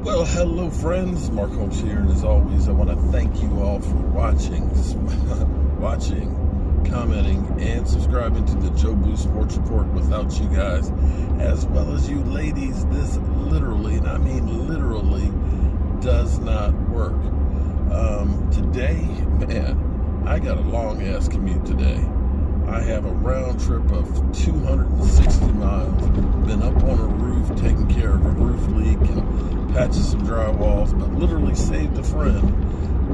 Well, hello friends, Mark Holmes here, and as always, I want to thank you all for watching, commenting, and subscribing to the Joe Boo Sports Report. Without you guys, as well as you ladies, this literally, and I mean literally, does not work. Today, man, I got a long-ass commute today. I have a round trip of 260 miles, been up on a roof, taking care of a roof leak and patching some drywalls, but literally saved a friend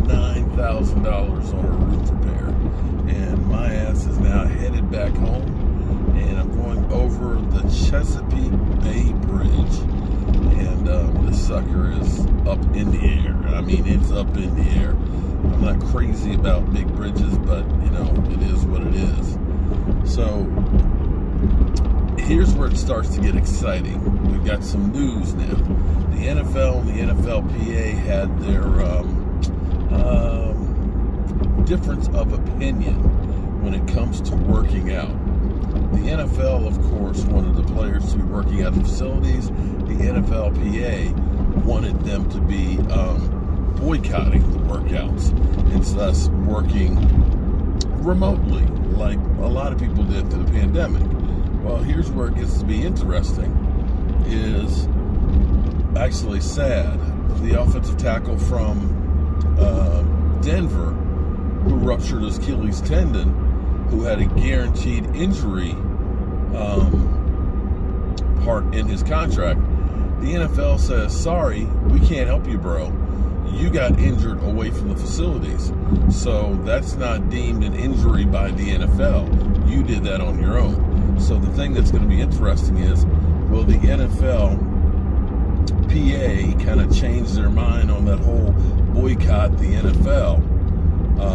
$9,000 on a roof repair. And my ass is now headed back home, and I'm going over the Chesapeake Bay Bridge. And this sucker is up in the air. I mean, it's up in the air. I'm not crazy about big bridges, but, you know, it is what it is. So, here's where it starts to get exciting. We've got some news now. The NFL and the NFLPA had their difference of opinion when it comes to working out. The NFL, of course, wanted the players to be working out in facilities. The NFLPA wanted them to be boycotting the workouts and thus working remotely like a lot of people did through the pandemic. Well, here's where it gets to be interesting, is actually sad. The offensive tackle from Denver, who ruptured his Achilles tendon, who had a guaranteed injury part in his contract, the NFL says, sorry, we can't help you, bro. You got injured away from the facilities. So that's not deemed an injury by the NFL. You did that on your own. So the thing that's going to be interesting is, will the NFLPA kind of change their mind on that whole boycott the NFL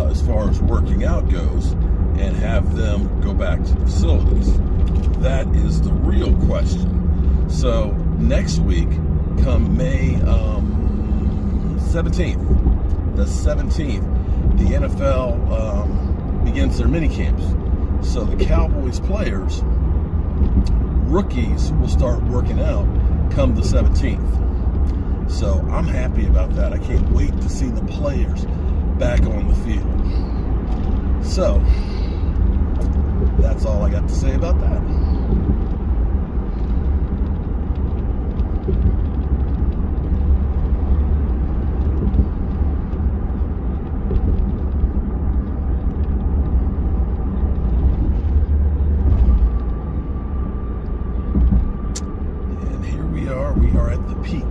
as far as working out goes and have them go back to the facilities? That is the real question. So next week, come May 17th, the 17th, the NFL begins their mini camps. So the Cowboys players, rookies, will start working out come the 17th. So I'm happy about that. I can't wait to see the players back on the field. So that's all I got to say about that. We are at the peak.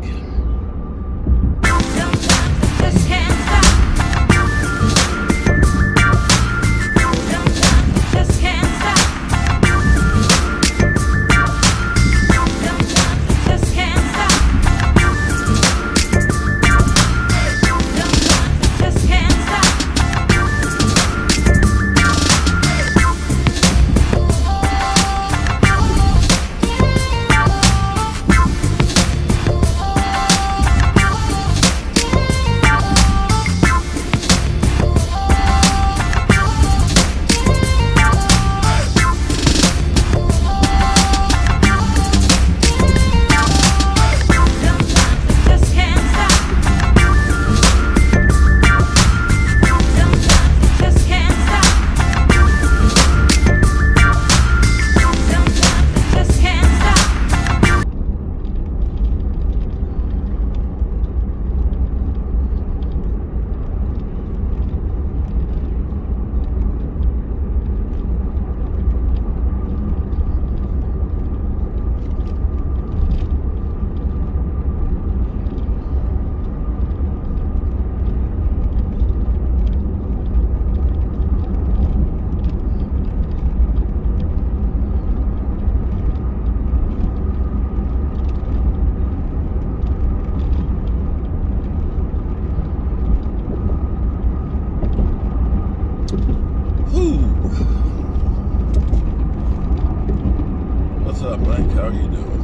What's up, Mike? How are you doing?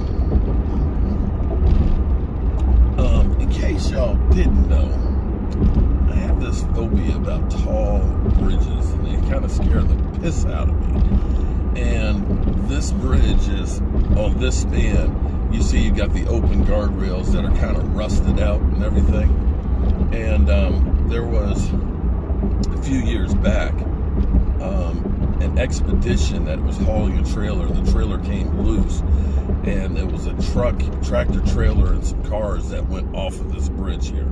In case y'all didn't know, I have this phobia about tall bridges, and they kind of scare the piss out of me. And this bridge is on this span. You see, you got the open guardrails that are kind of rusted out and everything. And there was, a few years back, an expedition that was hauling a trailer. The trailer came loose, and there was a tractor trailer, and some cars that went off of this bridge here.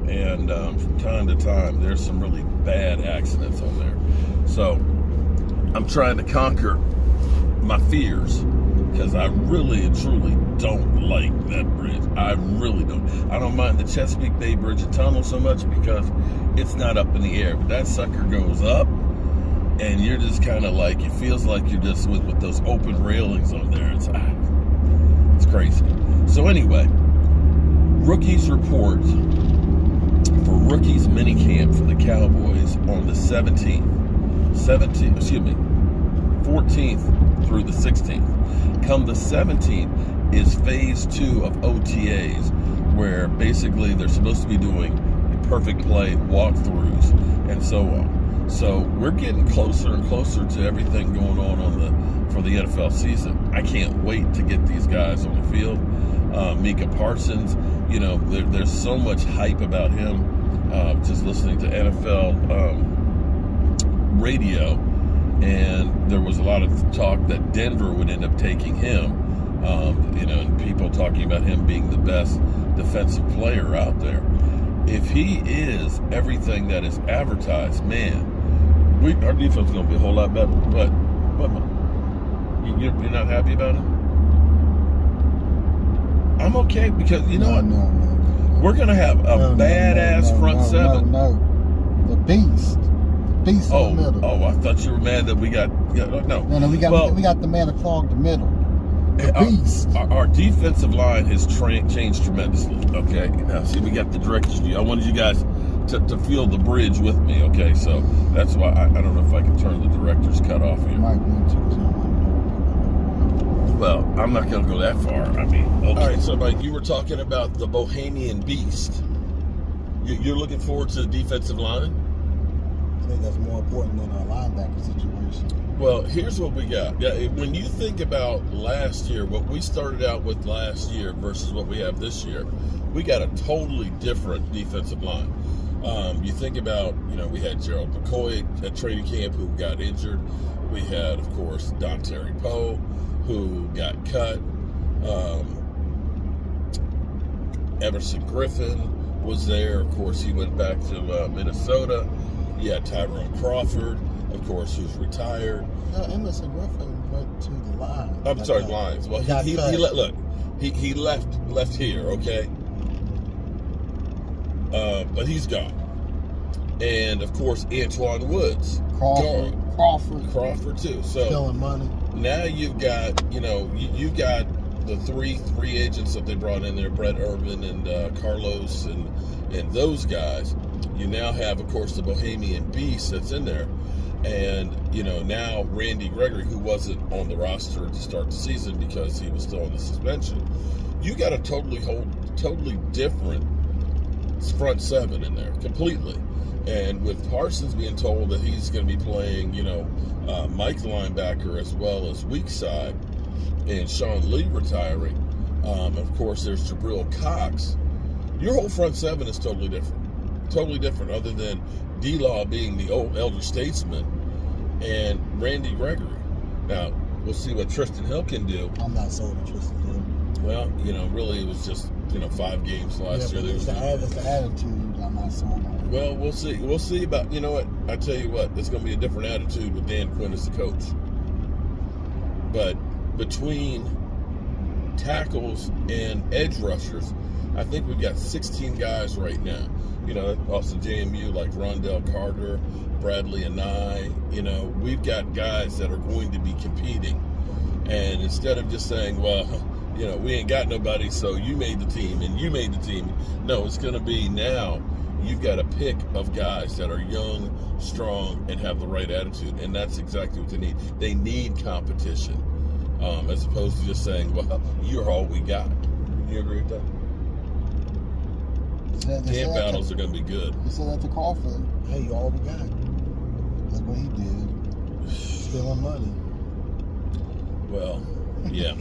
And from time to time, there's some really bad accidents on there. So I'm trying to conquer my fears, because I really and truly don't like that bridge. I really don't. I don't mind the Chesapeake Bay Bridge and Tunnel so much because it's not up in the air. But that sucker goes up, and you're just kind of like, it feels like you're just with those open railings on there. It's crazy. So anyway, rookies report for rookies minicamp for the Cowboys on the 14th through the 16th. Come the 17th is phase 2 of OTAs, where basically they're supposed to be doing perfect play walkthroughs and so on. So we're getting closer and closer to everything going on for the NFL season. I can't wait to get these guys on the field. Micah Parsons, there's so much hype about him. Just listening to NFL radio, and there was a lot of talk that Denver would end up taking him. And people talking about him being the best defensive player out there. If he is everything that is advertised, man, our defense is going to be a whole lot better. But you're not happy about it? I'm okay, because we're going to have a badass front seven. No. The beast in the middle. Oh, I thought you were mad that we got... No, we got the man that clogged the middle. The beast. Our defensive line has changed tremendously, okay? Now, see, we got the director's view. I wanted you guys to feel the bridge with me, okay? So that's why I don't know if I can turn the director's cut off here. Well, I'm not going to go that far. I mean, okay. All right, so Mike, you were talking about the Bohemian Beast. You're looking forward to the defensive line? I think that's more important than our linebacker situation. Well, here's what we got. Yeah, when you think about last year, what we started out with last year versus what we have this year, we got a totally different defensive line. You think about, we had Gerald McCoy at training camp who got injured. We had, of course, Dontari Poe, who got cut. Everson Griffin was there. Of course, he went back to Minnesota. You had Tyrone Crawford, of course, who's retired. No, Emerson Griffin went to the Lions. I'm sorry, Lions. Well, he left here, okay? But he's gone. And of course, Antoine Woods, Crawford too. So killing money. Now you've got, you've got the three agents that they brought in there, Brett Urban and Carlos and those guys. You now have, of course, the Bohemian Beast that's in there. And, now Randy Gregory, who wasn't on the roster to start the season because he was still on the suspension. You got a totally different front seven in there, completely. And with Parsons being told that he's going to be playing, Mike linebacker as well as weak side, and Sean Lee retiring, of course, there's Jabril Cox. Your whole front seven is totally different. Totally different, other than D-Law being the old elder statesman and Randy Gregory. Now, we'll see what Tristan Hill can do. I'm not sold on Tristan Hill. Well, really, it was just, 5 games last year. It's the attitude I'm not sold on. Well, we'll see. We'll see about, what? I tell you what, there's going to be a different attitude with Dan Quinn as the coach. But between tackles and edge rushers, I think we've got 16 guys right now. Also JMU, like Rondell Carter, Bradley and we've got guys that are going to be competing. And instead of just saying, well, we ain't got nobody, so you made the team and you made the team. No, it's going to be now you've got a pick of guys that are young, strong, and have the right attitude. And that's exactly what they need. They need competition, as opposed to just saying, well, you're all we got. You agree with that? Camp battles are going to be good. He said that to Crawford. Hey, you all we got. That's what he did. Stealing money. Well, Yeah.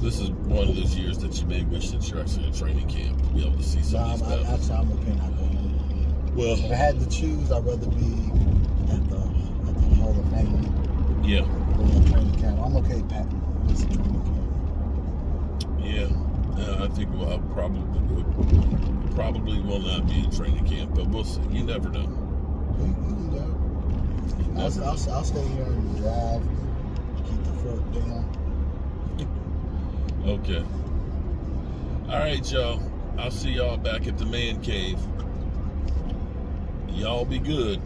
This is one of those years that you may wish that you're actually in training camp to be able to see some of these battles. Actually, I'm okay not going. Well, if I had to choose, I'd rather be at the Hall of Fame. Yeah. Than training camp. I'm okay, Pat. Just training camp. Yeah. I think we'll have probably will not be in training camp, but we'll see. You never know. We can go. I'll stay here and drive. Keep the foot down. Okay. All right, y'all. I'll see y'all back at the man cave. Y'all be good.